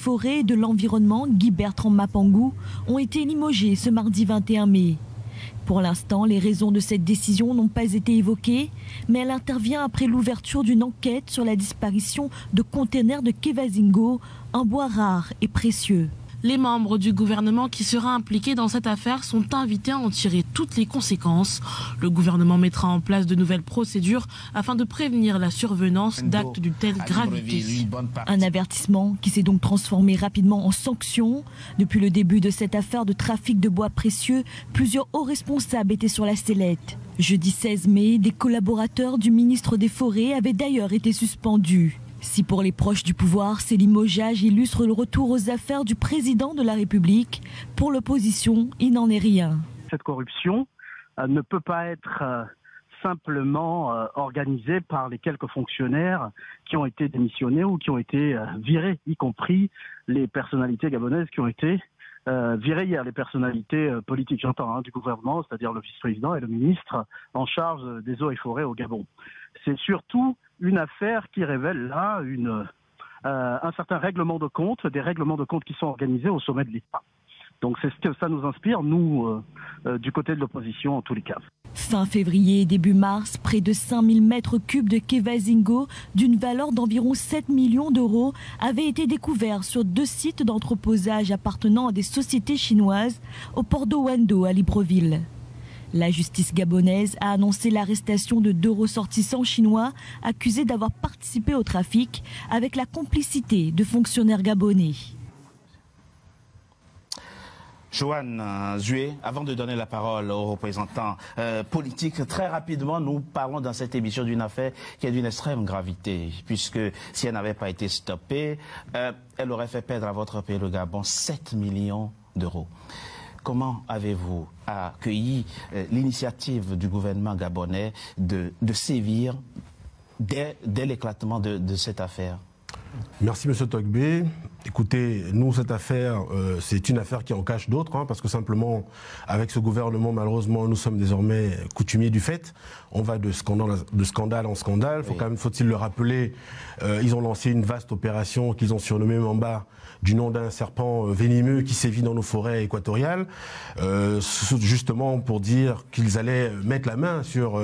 Forêts et de l'Environnement, Guy Bertrand Mapangou, ont été limogés ce mardi 21 mai. Pour l'instant, les raisons de cette décision n'ont pas été évoquées, mais elle intervient après l'ouverture d'une enquête sur la disparition de containers de Kevazingo, un bois rare et précieux. Les membres du gouvernement qui sera impliqué dans cette affaire sont invités à en tirer toutes les conséquences. Le gouvernement mettra en place de nouvelles procédures afin de prévenir la survenance d'actes d'une telle gravité. Un avertissement qui s'est donc transformé rapidement en sanction. Depuis le début de cette affaire de trafic de bois précieux, plusieurs hauts responsables étaient sur la sellette. Jeudi 16 mai, des collaborateurs du ministre des Forêts avaient d'ailleurs été suspendus. Si pour les proches du pouvoir, ces limogeages illustrent le retour aux affaires du président de la République, pour l'opposition, il n'en est rien. Cette corruption ne peut pas être simplement organisée par les quelques fonctionnaires qui ont été démissionnés ou qui ont été virés, y compris les personnalités gabonaises qui ont été virées hier, les personnalités politiques, j'entends, du gouvernement, c'est-à-dire le vice-président et le ministre en charge des eaux et forêts au Gabon. C'est surtout une affaire qui révèle là un certain règlement de compte, des règlements de compte qui sont organisés au sommet de l'État. Donc c'est ce que ça nous inspire, nous, du côté de l'opposition en tous les cas. Fin février et début mars, près de 5000 mètres cubes de Kevazingo d'une valeur d'environ 7 millions d'euros avaient été découverts sur 2 sites d'entreposage appartenant à des sociétés chinoises au port d'Owendo à Libreville. La justice gabonaise a annoncé l'arrestation de 2 ressortissants chinois accusés d'avoir participé au trafic avec la complicité de fonctionnaires gabonais. Joanne Zué, avant de donner la parole aux représentants politiques, très rapidement, nous parlons dans cette émission d'une affaire qui est d'une extrême gravité, puisque si elle n'avait pas été stoppée, elle aurait fait perdre à votre pays, le Gabon, 7 millions d'euros. Comment avez-vous accueilli l'initiative du gouvernement gabonais de sévir dès l'éclatement de cette affaire? Merci M. Togbe. Écoutez, nous, cette affaire, c'est une affaire qui en cache d'autres, parce que simplement, avec ce gouvernement, malheureusement, nous sommes désormais coutumiers du fait. On va de scandale en scandale. Faut-il le rappeler, ils ont lancé une vaste opération qu'ils ont surnommée Mamba, du nom d'un serpent venimeux qui sévit dans nos forêts équatoriales, justement pour dire qu'ils allaient mettre la main sur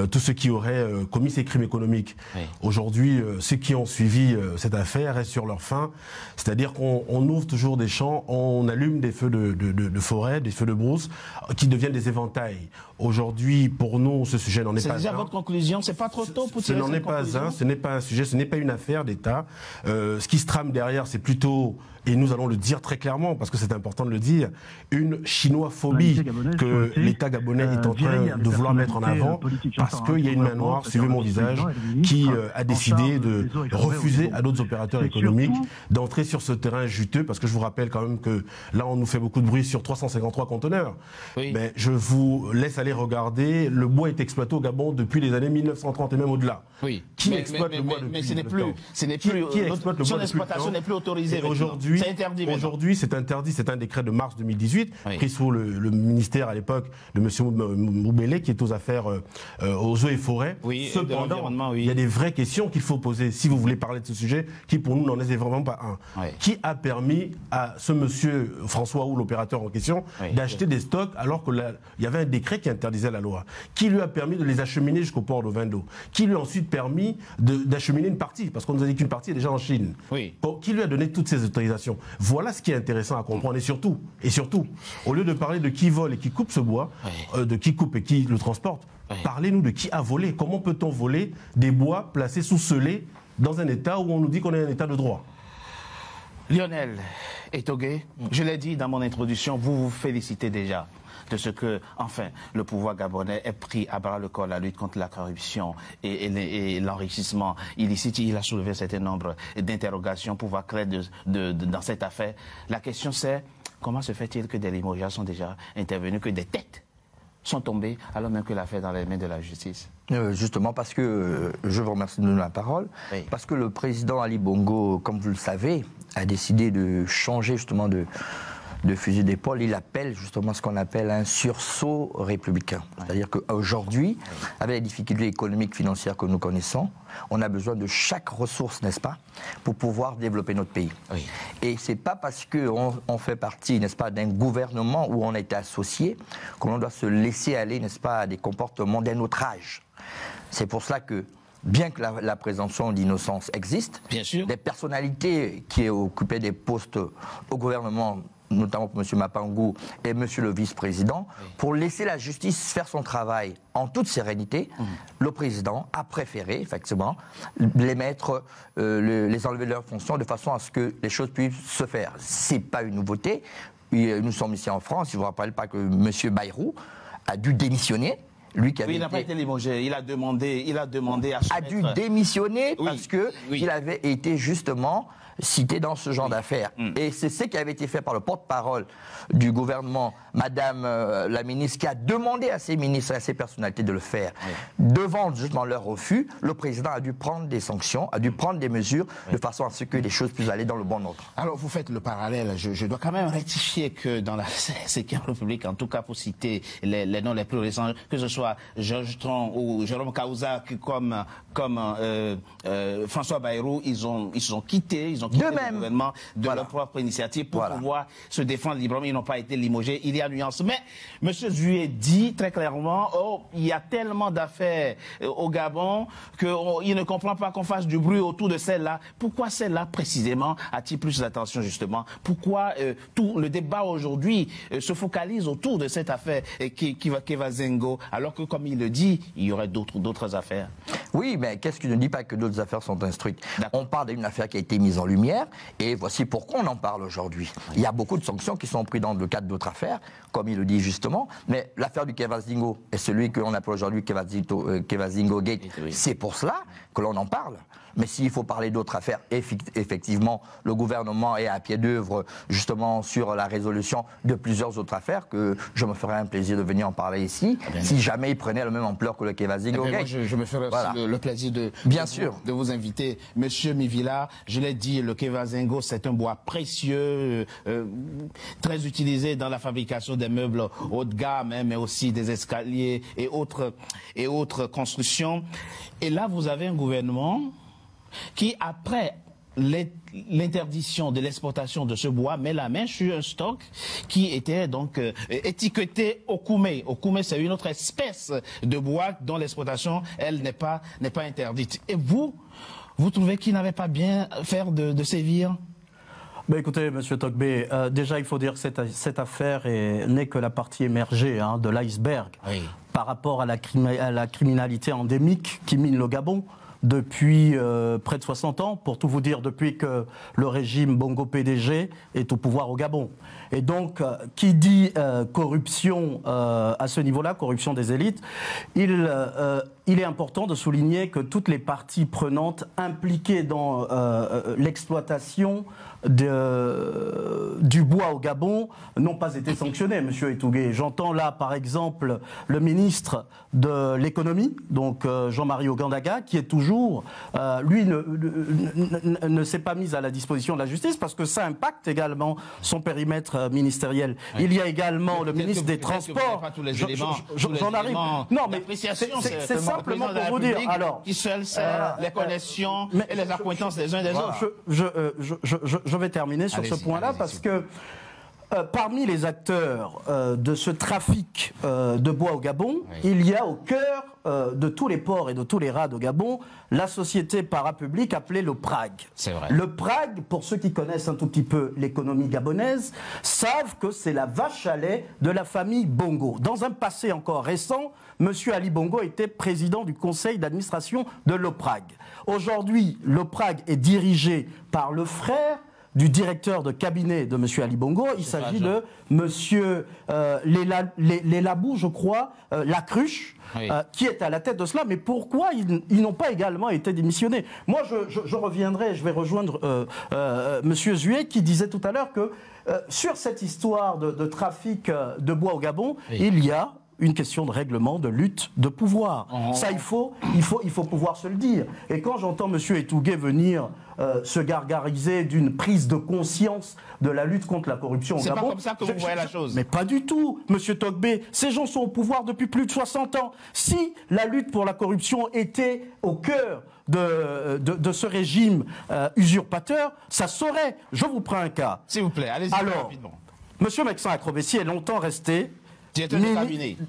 tous ceux qui auraient commis ces crimes économiques. Oui. Aujourd'hui, ceux qui ont suivi cette affaire restent sur leur faim, c'est-à-dire qu'on ouvre toujours des champs, on allume des feux de forêt, des feux de brousse, qui deviennent des éventails. Aujourd'hui, pour nous, ce sujet n'en est pas un. C'est déjà votre conclusion, c'est pas trop tôt pour tirer cette conclusion? Ce n'en est pas un, ce n'est pas un sujet, ce n'est pas une affaire d'État. Ce qui se trame derrière, c'est plutôt, et nous allons le dire très clairement, parce que c'est important de le dire, une chinoiphobie que l'État gabonais est en train de vouloir mettre en avant, parce qu'il y a une main noire, suivez mon visage, qui a décidé de refuser à d'autres opérateurs économiques d'entrer sur ce terrain juteux, parce que je vous rappelle quand même que là, on nous fait beaucoup de bruit sur 353 conteneurs. Oui. Mais je vous laisse aller regarder, le bois est exploité au Gabon depuis les années 1930 et même au-delà. Oui. Qui exploite le bois depuis mais ce n'est plus, qui exploite le bois, son exploitation n'est plus autorisée. Aujourd'hui, c'est interdit, c'est un décret de mars 2018, pris sous le ministère à l'époque de M. Moubele, qui est aux affaires aux eaux et forêts. Oui, cependant, il y a des vraies questions qu'il faut poser, si vous voulez parler de ce sujet, qui pour nous n'en est vraiment pas un. Qui a permis à ce monsieur François ou l'opérateur en question d'acheter des stocks alors qu'il y avait un décret qui interdisait la loi? Qui lui a permis de les acheminer jusqu'au port d'Ovendo? Qui lui a ensuite permis d'acheminer une partie? Parce qu'on nous a dit qu'une partie est déjà en Chine. Qui lui a donné toutes ces autorisations? Voilà ce qui est intéressant à comprendre. Et surtout, au lieu de parler de qui vole et qui coupe ce bois, de qui coupe et qui le transporte, parlez-nous de qui a volé. Comment peut-on voler des bois placés sous scellés dans un État où on nous dit qu'on est un État de droit? Lionel Etogué, je l'ai dit dans mon introduction, vous vous félicitez déjà de ce que, enfin, le pouvoir gabonais ait pris à bras le corps la lutte contre la corruption et l'enrichissement illicite. Il a soulevé un certain nombre d'interrogations pour voir clair dans cette affaire. La question c'est, comment se fait-il que des limogeages sont déjà intervenus, que des têtes sont tombées, alors même que l'affaire est dans les mains de la justice? Justement parce que, je vous remercie de nous donner la parole, parce que le président Ali Bongo, comme vous le savez, a décidé de changer justement de de fusil d'épaule, il appelle justement ce qu'on appelle un sursaut républicain. C'est-à-dire qu'aujourd'hui, avec les difficultés économiques, financières que nous connaissons, on a besoin de chaque ressource, n'est-ce pas, pour pouvoir développer notre pays. Oui. Et c'est pas parce qu'on fait partie, n'est-ce pas, d'un gouvernement où on a été associé qu'on doit se laisser aller, n'est-ce pas, à des comportements d'un autre âge. C'est pour cela que, bien que la présomption d'innocence existe, bien sûr, des personnalités qui occupaient des postes au gouvernement, notamment M. Mapangou et M. le vice-président, pour laisser la justice faire son travail en toute sérénité, le président a préféré, effectivement, les mettre, les enlever de leurs fonctions de façon à ce que les choses puissent se faire. Ce n'est pas une nouveauté. Nous sommes ici en France, je ne vous rappelle pas que M. Bayrou a dû démissionner. Lui qui avait il n'a pas été limogé, il a demandé à a dû démissionner parce qu'il avait été justement cité dans ce genre d'affaires. Et c'est ce qui avait été fait par le porte-parole du gouvernement, Madame la ministre, qui a demandé à ses ministres et à ses personnalités de le faire. Devant justement leur refus, le président a dû prendre des sanctions, a dû prendre des mesures de façon à ce que les choses puissent aller dans le bon ordre. Alors vous faites le parallèle, je dois quand même rectifier que dans la Cinquième République, en tout cas pour citer les noms les plus récents, que ce soit Georges Tron ou Jérôme Kaouza comme François Bayrou, ils se sont quittés, le gouvernement de leur propre initiative pour pouvoir se défendre librement. Ils n'ont pas été limogés. Il y a nuance. Mais M. Zué dit très clairement, il y a tellement d'affaires au Gabon qu'il ne comprend pas qu'on fasse du bruit autour de celle-là. Pourquoi celle-là précisément attire plus d'attention justement? Pourquoi tout le débat aujourd'hui se focalise autour de cette affaire Kevazingo, alors que comme il le dit, il y aurait d'autres affaires? Oui, mais qu'est-ce qui ne dit pas que d'autres affaires sont instruites? On parle d'une affaire qui a été mise en lumière et voici pourquoi on en parle aujourd'hui. Il y a beaucoup de sanctions qui sont prises dans le cadre d'autres affaires, comme il le dit justement, mais l'affaire du Kevazingo est celui que l'on appelle aujourd'hui Kevazingo Gate. C'est pour cela que l'on en parle. Mais s'il faut parler d'autres affaires, effectivement, le gouvernement est à pied d'œuvre justement sur la résolution de plusieurs autres affaires que je me ferais un plaisir de venir en parler ici, si jamais il prenait la même ampleur que le Kevazingo Gate. Je me ferais aussi le plaisir de vous inviter. Monsieur Mivila, je l'ai dit, le Kevazingo, c'est un bois précieux, très utilisé dans la fabrication des meubles haut de gamme, mais aussi des escaliers et autres constructions. Et là, vous avez un gouvernement qui, après l'interdiction de l'exportation de ce bois, met la main sur un stock qui était donc étiqueté Okume. Okume, c'est une autre espèce de bois dont l'exportation, elle, n'est pas interdite. Et vous trouvez qu'il n'avait pas bien faire de sévir? Ben écoutez, M. Togbé, déjà il faut dire que cette affaire n'est que la partie émergée de l'iceberg par rapport à la criminalité endémique qui mine le Gabon depuis près de 60 ans, pour tout vous dire, depuis que le régime Bongo PDG est au pouvoir au Gabon. Et donc, qui dit corruption à ce niveau-là, corruption des élites, il est important de souligner que toutes les parties prenantes impliquées dans l'exploitation du bois au Gabon n'ont pas été sanctionnées, Monsieur Etougué. J'entends là, par exemple, le ministre de l'économie, donc Jean-Marie Ogandaga, qui est toujours, lui, ne s'est pas mis à la disposition de la justice parce que ça impacte également son périmètre ministériel. Oui. Il y a également le ministre des Transports. J'en arrive. Non, mais c'est simplement pour vous dire. Alors, qui seul sait les connexions et les acquaintances des uns des autres. Je vais terminer sur ce point-là parce que parmi les acteurs de ce trafic de bois au Gabon, il y a au cœur de tous les ports et de tous les rades au Gabon la société parapublique appelée le PRAG. C'est vrai. Le PRAG, pour ceux qui connaissent un tout petit peu l'économie gabonaise, savent que c'est la vache à lait de la famille Bongo. Dans un passé encore récent, M. Ali Bongo était président du conseil d'administration de l'OPRAG. Aujourd'hui, l'OPRAG est dirigé par le frère du directeur de cabinet de M. Ali Bongo. Il s'agit de M. Lélabou, je crois, Lacruche, qui est à la tête de cela. Mais pourquoi ils n'ont pas également été démissionnés? Moi, je reviendrai, je vais rejoindre M. Zué, qui disait tout à l'heure que sur cette histoire de trafic de bois au Gabon, il y a une question de règlement, de lutte, de pouvoir. Ça, il faut pouvoir se le dire. Et quand j'entends M. Etougué venir se gargariser d'une prise de conscience de la lutte contre la corruption au Gabon... C'est pas comme ça que vous voyez la chose. Mais pas du tout, M. Togbé. Ces gens sont au pouvoir depuis plus de 60 ans. Si la lutte pour la corruption était au cœur de ce régime usurpateur, ça saurait. Je vous prends un cas. S'il vous plaît, allez-y rapidement. M. Maxent Acrobessi est longtemps resté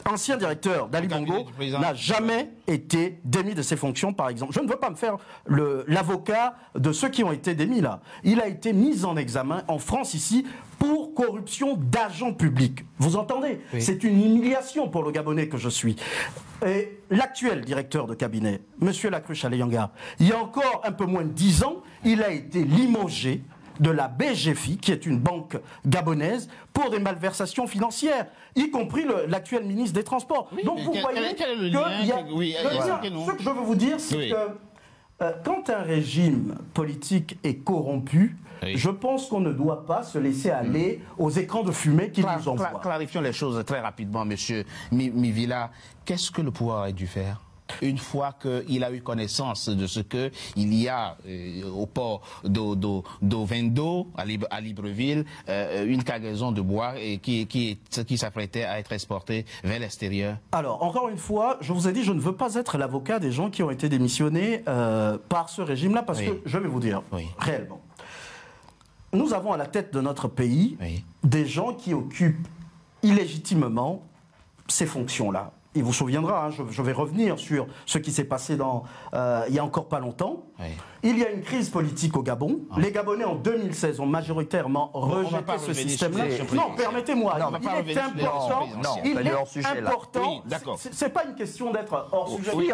ancien directeur d'Ali Bongo, n'a jamais été démis de ses fonctions, par exemple. Je ne veux pas me faire l'avocat de ceux qui ont été démis là. Il a été mis en examen en France ici pour corruption d'agents publics. Vous entendez? Oui. C'est une humiliation pour le Gabonais que je suis. Et l'actuel directeur de cabinet, M. Lacruche Aleyanga, il y a encore un peu moins de 10 ans, il a été limogé de la BGFI, qui est une banque gabonaise, pour des malversations financières, y compris l'actuel ministre des Transports. Oui, donc vous voyez quel est le lien? Ce que je veux vous dire, c'est que quand un régime politique est corrompu, je pense qu'on ne doit pas se laisser aller aux écrans de fumée qui nous envoient. Clarifions les choses très rapidement, monsieur Mivila. Qu'est-ce que le pouvoir a dû faire une fois qu'il a eu connaissance de ce qu'il y a au port d'Ovendo, à Libreville, une cargaison de bois qui s'apprêtait à être exportée vers l'extérieur? Alors, encore une fois, je vous ai dit, je ne veux pas être l'avocat des gens qui ont été démissionnés par ce régime-là, parce que, je vais vous dire, réellement, nous avons à la tête de notre pays des gens qui occupent illégitimement ces fonctions-là. Il vous souviendra, hein, je vais revenir sur ce qui s'est passé il y a encore pas longtemps. Il y a une crise politique au Gabon. Les Gabonais, en 2016, ont majoritairement rejeté ce système-là. Non, permettez-moi. Il est important. Il est important. C'est pas une question d'être hors sujet. Oui,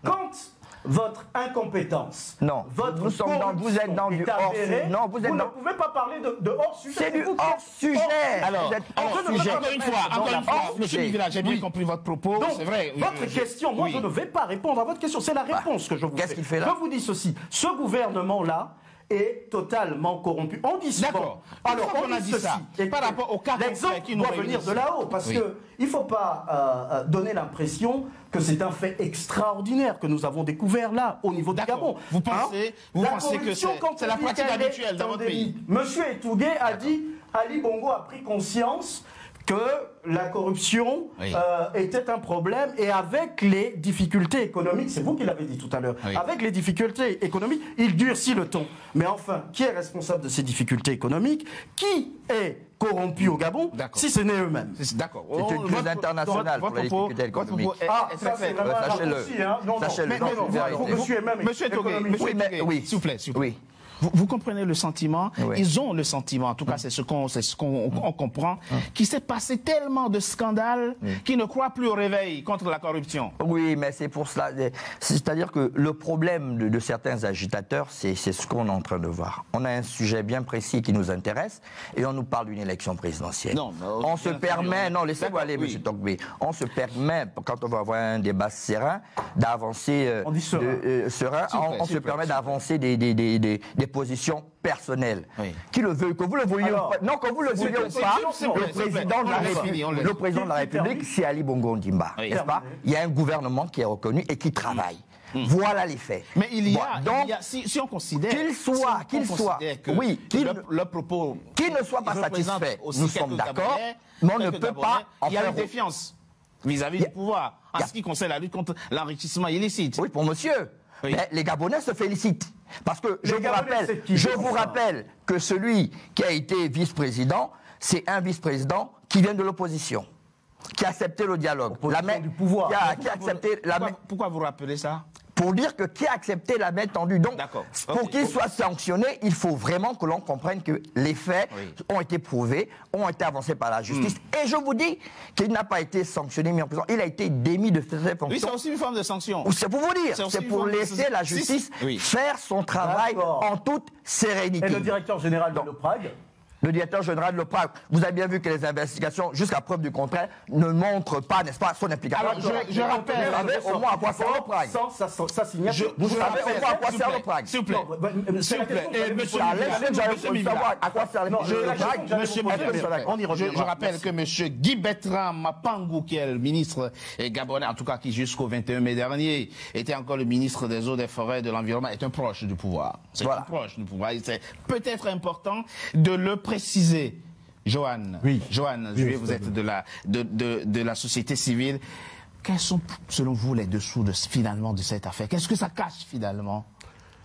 quand votre incompétence, vous êtes dans du hors-sujet. Non, vous ne pouvez pas parler de hors-sujet. C'est du hors-sujet. Alors, encore une fois, monsieur Mivila, j'ai bien compris votre propos. C'est vrai. Votre question, moi, je ne vais pas répondre à votre question. C'est la réponse que je vous fais. Qu'est-ce qu'il fait là? Je vous dis ceci. Ce gouvernement-là est totalement corrompu. On dit ça. D'accord. Alors, on a dit ça. Et par rapport au cas l'exemple doit venir de là-haut, parce que il ne faut pas donner l'impression que c'est un fait extraordinaire que nous avons découvert là, au niveau du Gabon. Vous pensez que c'est la pratique habituelle dans votre pays? Monsieur Etougué a dit, Ali Bongo a pris conscience que la corruption était un problème, et avec les difficultés économiques, c'est vous qui l'avez dit tout à l'heure, avec les difficultés économiques, il durcit le ton. Mais enfin, qui est responsable de ces difficultés économiques? Qui est corrompu au Gabon, si ce n'est eux-mêmes? D'accord. C'est une crise internationale pour les difficultés économiques. Ça c'est vraiment sachez-le. Monsieur Etougué, s'il vous plaît. Vous comprenez le sentiment? Ils ont le sentiment, en tout cas c'est ce qu'on comprend, qu'il s'est passé tellement de scandales qu'ils ne croient plus au réveil contre la corruption. Oui, mais c'est pour cela. C'est-à-dire que le problème de certains agitateurs, c'est ce qu'on est en train de voir. On a un sujet bien précis qui nous intéresse et on nous parle d'une élection présidentielle. On se permet, laissez-moi aller, M. Togbé, on se permet, quand on va avoir un débat serein, d'avancer serein, on se permet d'avancer des positions personnelles. Qui le veut, que vous le vouliez ou pas, non, que vous le vouliez ou pas, le président de la République, c'est Ali Bongo Ondimba, n'est-ce pas? Il y a un gouvernement qui est reconnu et qui travaille. Voilà les faits. Mais si on considère le propos qui ne soit pas satisfait, nous sommes d'accord, mais on ne peut pas. Il y a une défiance vis-à-vis du pouvoir en ce qui concerne la lutte contre l'enrichissement illicite. Oui, pour monsieur. Mais les Gabonais se félicitent. Parce que je vous rappelle que celui qui a été vice-président, c'est un vice-président qui vient de l'opposition, qui a accepté le dialogue. Du pouvoir. Pourquoi vous rappelez ça? Pour dire que qui a accepté la main tendue. Donc, pour qu'il soit sanctionné, il faut vraiment que l'on comprenne que les faits ont été prouvés, ont été avancés par la justice. Et je vous dis qu'il n'a pas été sanctionné, mis en prison. Il a été démis de ses fonctions. Oui, c'est aussi une forme de sanction. C'est pour vous dire. C'est pour laisser la justice faire son travail en toute sérénité. Et le directeur général de l'OPRAG Le directeur général de l'OPRAC, vous avez bien vu que les investigations, jusqu'à preuve du contraire, ne montrent pas, n'est-ce pas, son implication. Alors, je rappelle, vous savez au moins à quoi sert l'OPRAC. Sa signature. Vous savez au moins à quoi sert l'OPRAC. S'il vous plaît. S'il vous plaît. Monsieur savoir à quoi sert l'OPRAC. Je rappelle que M. Guy Bertrand Mapangou, qui est le ministre gabonais, en tout cas qui jusqu'au 21 mai dernier était encore le ministre des Eaux, des Forêts et de l'Environnement, est un proche du pouvoir. C'est un proche du pouvoir. C'est peut-être important de le préciser. Joanne, oui. Joanne, vous êtes de la société civile. Quels sont, selon vous, les dessous finalement de cette affaire? Qu'est-ce que ça cache finalement?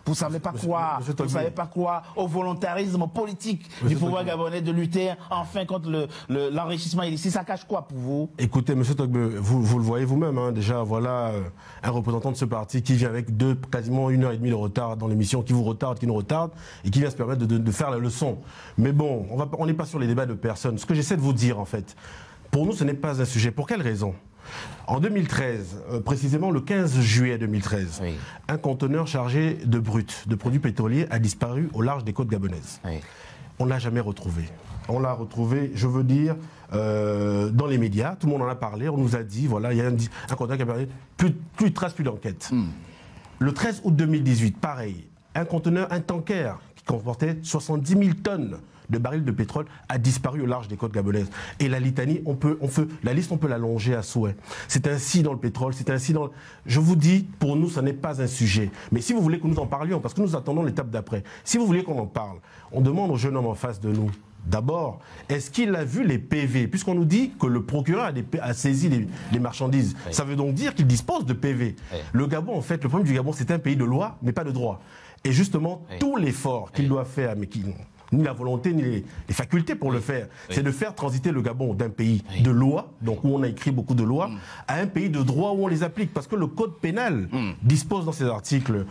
Vous ne savez pas quoi, vous savez pas quoi au volontarisme politique du pouvoir gabonais de lutter enfin contre l'enrichissement illicite. Ça cache quoi pour vous? Écoutez, M. Togbe, vous le voyez vous-même, hein, déjà, voilà un représentant de ce parti qui vient avec quasiment 1h30 de retard dans l'émission, qui vous retarde, qui nous retarde, et qui vient se permettre de faire la leçon. Mais bon, on n'est pas sur les débats de personnes. Ce que j'essaie de vous dire, en fait, pour nous, ce n'est pas un sujet. Pour quelle raison? En 2013, précisément le 15 juillet 2013, oui. Un conteneur chargé de brut, de produits pétroliers, a disparu au large des côtes gabonaises. Oui. On ne l'a jamais retrouvé. On l'a retrouvé, je veux dire, dans les médias, tout le monde en a parlé, on nous a dit, voilà, il y a un conteneur qui a perdu, plus de traces, plus d'enquête. Le 13 août 2018, pareil, un tanker qui comportait 70 000 tonnes de barils de pétrole a disparu au large des côtes gabonaises. Et la litanie, la liste, on peut l'allonger à souhait. C'est ainsi dans le pétrole, c'est ainsi dans... Je vous dis, pour nous, ça n'est pas un sujet. Mais si vous voulez que nous en parlions, parce que nous attendons l'étape d'après, si vous voulez qu'on en parle, on demande au jeune homme en face de nous, d'abord, est-ce qu'il a vu les PV? Puisqu'on nous dit que le procureur a saisi les marchandises. Oui. Ça veut donc dire qu'il dispose de PV. Oui. Le Gabon, en fait, le problème du Gabon, c'est un pays de loi, mais pas de droit. Et justement, oui. Tout l'effort qu'il doit faire, mais qui... ni la volonté, ni les facultés pour le faire. Oui. C'est de faire transiter le Gabon d'un pays de loi, donc où on a écrit beaucoup de lois, à un pays de droit où on les applique. Parce que le code pénal dispose dans ses articles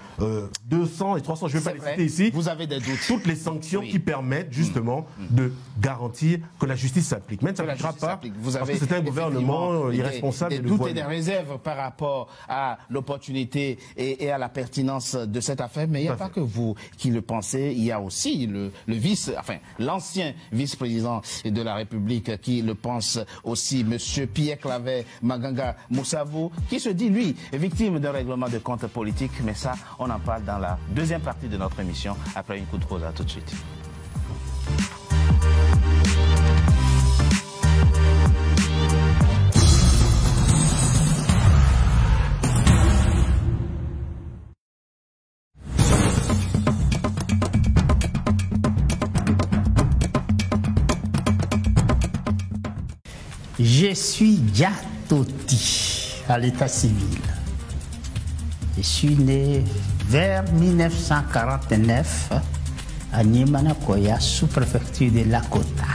200 et 300, je ne vais pas les citer ici, vous avez des doutes. Toutes les sanctions qui permettent justement de garantir que la justice s'applique. Même ça ne s'appliquera pas, parce que c'est un gouvernement irresponsable. Des doutes et des réserves par rapport à l'opportunité et à la pertinence de cette affaire, mais il n'y a pas que vous qui le pensez, il y a aussi l'ancien vice-président de la République qui le pense aussi, M. Pierre Claver Maganga Moussavou, qui se dit, lui, victime d'un règlement de compte politique. Mais ça, on en parle dans la deuxième partie de notre émission, après une coup de rose. À tout de suite. Je suis Diatoti à l'état civil. Je suis né vers 1949 à Nimanakoya, sous-préfecture de Lakota.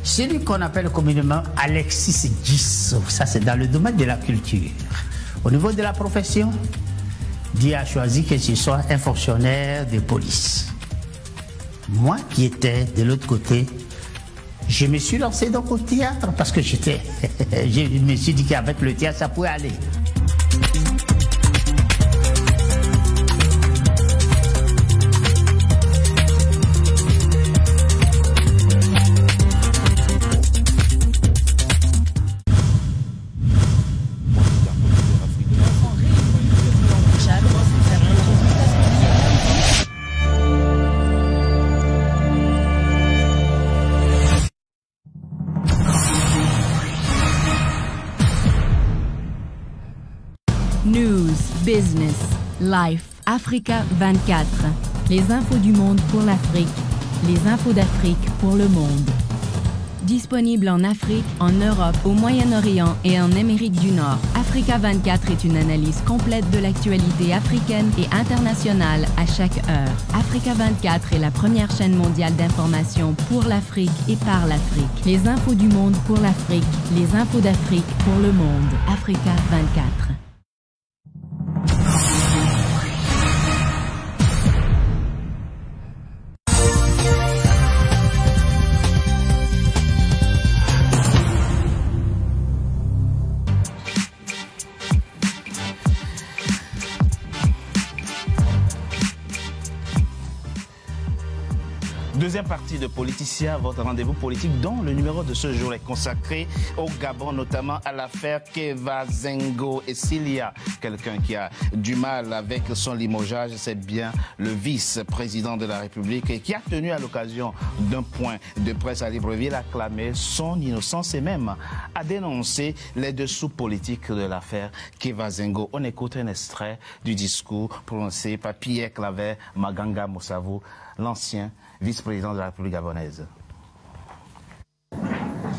Celui qu'on appelle communément Alexis Gisso, ça c'est dans le domaine de la culture. Au niveau de la profession, Dieu a choisi que je sois un fonctionnaire de police. Moi qui étais de l'autre côté, je me suis lancé donc au théâtre parce que je me suis dit qu'avec le théâtre, ça pouvait aller. News, business, life, Africa 24. Les infos du monde pour l'Afrique. Les infos d'Afrique pour le monde. Disponible en Afrique, en Europe, au Moyen-Orient et en Amérique du Nord, Africa 24 est une analyse complète de l'actualité africaine et internationale à chaque heure. Africa 24 est la première chaîne mondiale d'information pour l'Afrique et par l'Afrique. Les infos du monde pour l'Afrique. Les infos d'Afrique pour le monde. Africa 24. Deuxième partie de Politicien, votre rendez-vous politique dont le numéro de ce jour est consacré au Gabon, notamment à l'affaire Kevazengo. Et s'il y a quelqu'un qui a du mal avec son limogeage, c'est bien le vice-président de la République et qui a tenu à l'occasion d'un point de presse à Libreville à clamer son innocence et même à dénoncer les dessous politiques de l'affaire Kevazengo. On écoute un extrait du discours prononcé par Pierre Claver Maganga Moussavou, l'ancien vice-président de la République gabonaise.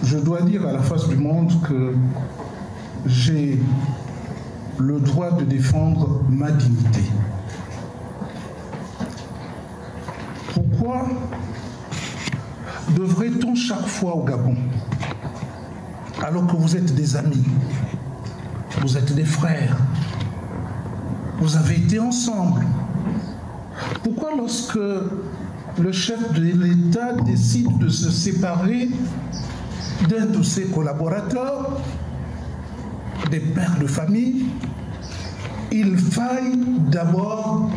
Je dois dire à la face du monde que j'ai le droit de défendre ma dignité. Pourquoi devrait-on chaque fois au Gabon, alors que vous êtes des amis, vous êtes des frères, vous avez été ensemble, pourquoi lorsque le chef de l'État décide de se séparer d'un de ses collaborateurs, des pères de famille, il faille d'abord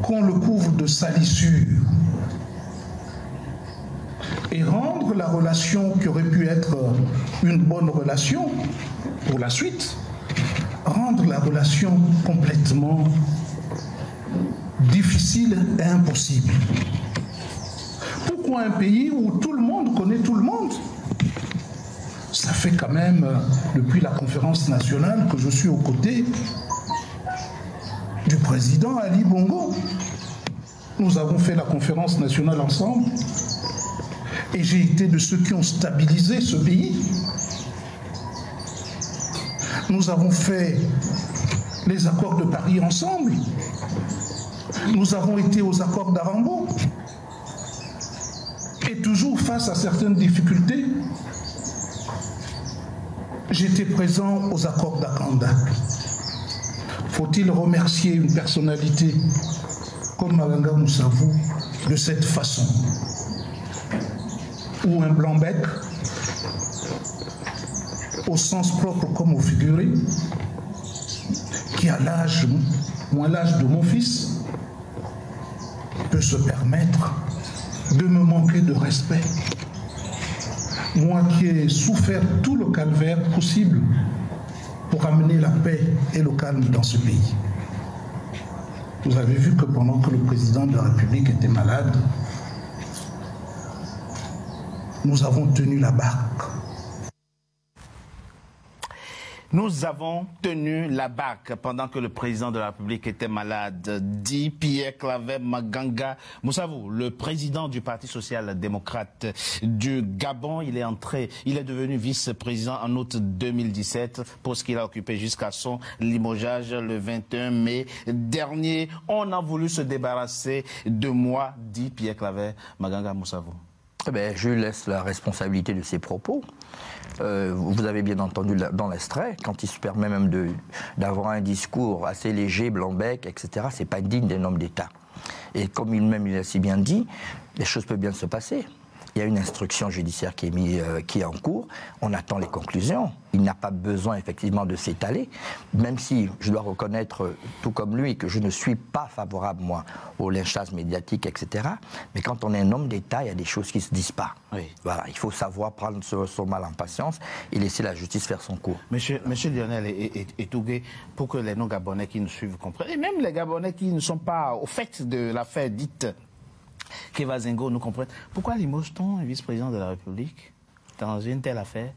qu'on le couvre de salissure et rendre la relation qui aurait pu être une bonne relation pour la suite, rendre la relation complètement difficile et impossible. Pourquoi un pays où tout le monde connaît tout le monde? Ça fait quand même, depuis la conférence nationale, que je suis aux côtés du président Ali Bongo. Nous avons fait la conférence nationale ensemble et j'ai été de ceux qui ont stabilisé ce pays. Nous avons fait les accords de Paris ensemble. Nous avons été aux accords d'Arambo. Et toujours face à certaines difficultés, j'étais présent aux accords d'Akanda. Faut-il remercier une personnalité comme Maganga Moussavou de cette façon? Ou un blanc-bec, au sens propre comme au figuré, qui a moins l'âge de mon fils, peut se permettre de me manquer de respect. Moi qui ai souffert tout le calvaire possible pour amener la paix et le calme dans ce pays. Vous avez vu que pendant que le président de la République était malade, nous avons tenu la barque. Nous avons tenu la barque pendant que le président de la République était malade, dit Pierre Claver Maganga Moussavou, le président du Parti social-démocrate du Gabon. Il est devenu vice-président en août 2017, poste qu'il a occupé jusqu'à son limogeage le 21 mai dernier. On a voulu se débarrasser de moi, dit Pierre Claver Maganga Moussavou. Eh bien, je lui laisse la responsabilité de ses propos. Vous avez bien entendu dans l'extrait, quand il se permet même d'avoir un discours assez léger, blanc-bec, etc., c'est pas digne d'un homme d'État. Et comme il a si bien dit, les choses peuvent bien se passer. Il y a une instruction judiciaire qui est en cours, on attend les conclusions. Il n'a pas besoin effectivement de s'étaler, même si je dois reconnaître, tout comme lui, que je ne suis pas favorable, moi, au lynchage médiatique, etc. Mais quand on est un homme d'État, il y a des choses qui ne se disent pas. Oui. Voilà, il faut savoir prendre son mal en patience et laisser la justice faire son cours. Monsieur Lionel et Tougué, pour que les non-Gabonais qui nous suivent comprennent, et même les Gabonais qui ne sont pas au fait de l'affaire dite Kevazengo nous comprennent. Pourquoi limoge-t-on un vice-président de la République dans une telle affaire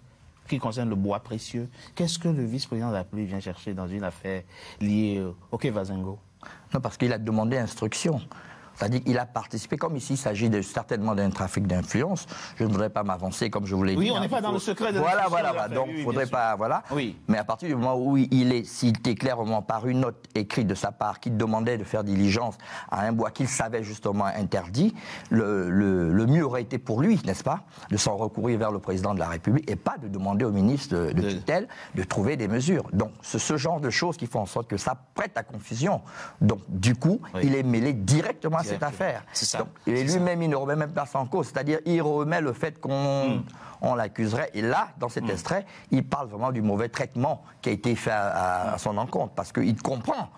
qui concerne le bois précieux? Qu'est-ce que le vice-président de la République vient chercher dans une affaire liée au Kevazengo? Non, parce qu'il a demandé instruction. C'est-à-dire qu'il a participé, comme ici il s'agit certainement d'un trafic d'influence, je ne voudrais pas m'avancer comme je vous l'ai dit. Oui, on n'est pas dans le secret de la Voilà, donc il ne faudrait pas... Voilà. Oui. Mais à partir du moment où s'il était clairement par une note écrite de sa part, qu'il demandait de faire diligence à un bois qu'il savait justement interdit, le mieux aurait été pour lui, n'est-ce pas, de s'en recourir vers le président de la République et pas de demander au ministre de tutelle de trouver des mesures. Donc c'est ce genre de choses qui font en sorte que ça prête à confusion. Donc du coup, il est mêlé directement à cette affaire. Donc, et lui-même, il ne remet même pas ça en cause. C'est-à-dire, il remet le fait qu'on l'accuserait. Et là, dans cet extrait, il parle vraiment du mauvais traitement qui a été fait à son encontre. Parce qu'il comprend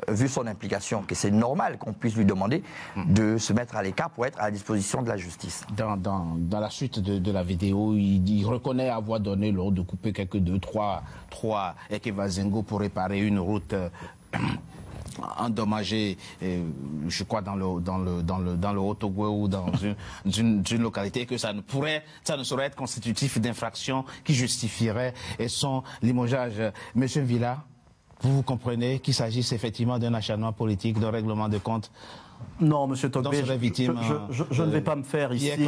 vu son implication, que c'est normal qu'on puisse lui demander de se mettre à l'écart pour être à la disposition de la justice. Dans la suite de la vidéo, il reconnaît avoir donné l'ordre de couper quelques 2-3 Kevazingo pour réparer une route endommagé, je crois dans le Haut-Togo ou dans une localité, que ça ne saurait être constitutif d'infraction qui justifierait son limogeage. Monsieur Villa, vous comprenez qu'il s'agisse effectivement d'un acharnement politique, d'un règlement de compte? Non, Monsieur Togbé, je ne vais pas me faire ici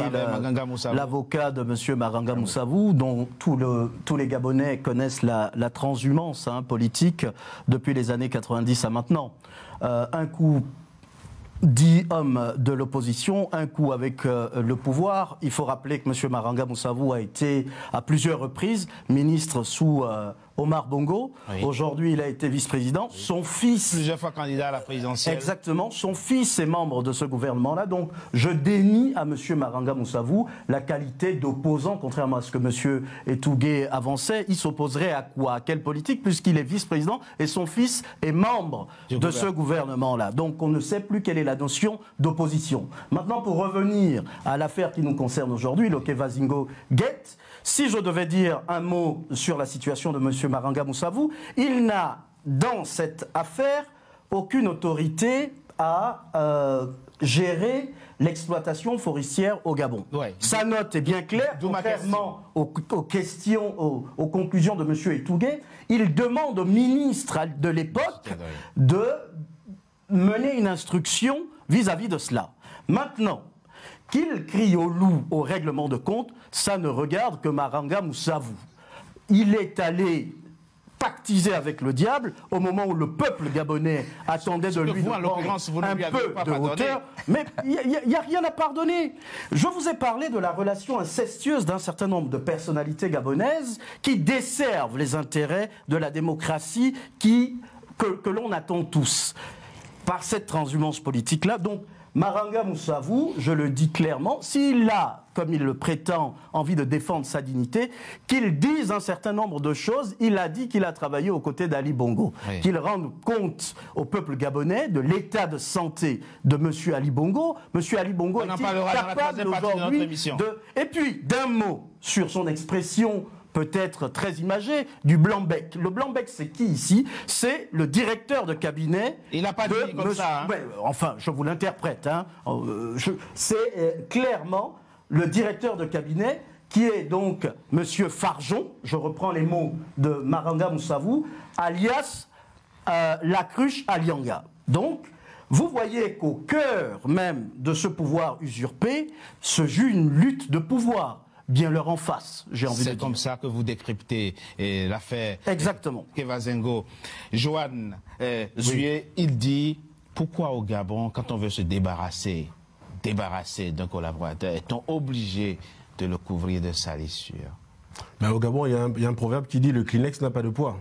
l'avocat de Monsieur Maranga Moussavou, dont tous les Gabonais connaissent la transhumance politique depuis les années 90 à maintenant. Un coup dit homme de l'opposition, un coup avec le pouvoir. Il faut rappeler que Monsieur Maranga Moussavou a été à plusieurs reprises ministre sous Omar Bongo. Oui. Aujourd'hui, il a été vice-président. Oui. Son fils... Plusieurs fois candidat à la présidentielle. Exactement. Son fils est membre de ce gouvernement-là. Donc, je dénie à M. Maranga Moussavou la qualité d'opposant, contrairement à ce que M. Etougué avançait. Il s'opposerait à quoi? À quelle politique? Puisqu'il est vice-président et son fils est membre de ce gouvernement-là. Donc, on ne sait plus quelle est la notion d'opposition. Maintenant, pour revenir à l'affaire qui nous concerne aujourd'hui, le Kevazingo Gate, si je devais dire un mot sur la situation de M. Maranga Moussavou, il n'a, dans cette affaire, aucune autorité à gérer l'exploitation forestière au Gabon. Ouais. Sa note est bien claire, contrairement aux conclusions de M. Etougué. Il demande au ministre de l'époque de mener une instruction vis-à-vis de cela. Maintenant, qu'il crie au loup au règlement de compte, ça ne regarde que Maranga Moussavou. Il est allé pactiser avec le diable au moment où le peuple gabonais attendait de lui un peu de hauteur. Mais il n'y a rien à pardonner. Je vous ai parlé de la relation incestueuse d'un certain nombre de personnalités gabonaises qui desservent les intérêts de la démocratie que l'on attend tous. Par cette transhumance politique-là, donc, Maranga Moussavou, je le dis clairement, s'il a, comme il le prétend, envie de défendre sa dignité, qu'il dise un certain nombre de choses. Il a dit qu'il a travaillé aux côtés d'Ali Bongo. Oui. Qu'il rende compte au peuple gabonais de l'état de santé de M. Ali Bongo. M. Ali Bongo est capable aujourd'hui de... Et puis, d'un mot sur son expression peut-être très imagé, du blanc-bec. Le blanc-bec, c'est qui ici? C'est le directeur de cabinet. Il n'a pas dit comme ça. Hein. Ouais, enfin, je vous l'interprète. Hein. C'est clairement le directeur de cabinet qui est donc M. Farjon, je reprends les mots de Maranga Moussavou, alias Lacruche Alianga. Donc, vous voyez qu'au cœur même de ce pouvoir usurpé se joue une lutte de pouvoir. Bien leur en face, j'ai envie de dire. C'est comme ça que vous décryptez l'affaire Kevazingo. Joanne Zué, il dit, pourquoi au Gabon, quand on veut se débarrasser d'un collaborateur, est-on obligé de le couvrir de salissure? Ben, au Gabon, il y a un proverbe qui dit, le Kleenex n'a pas de poids.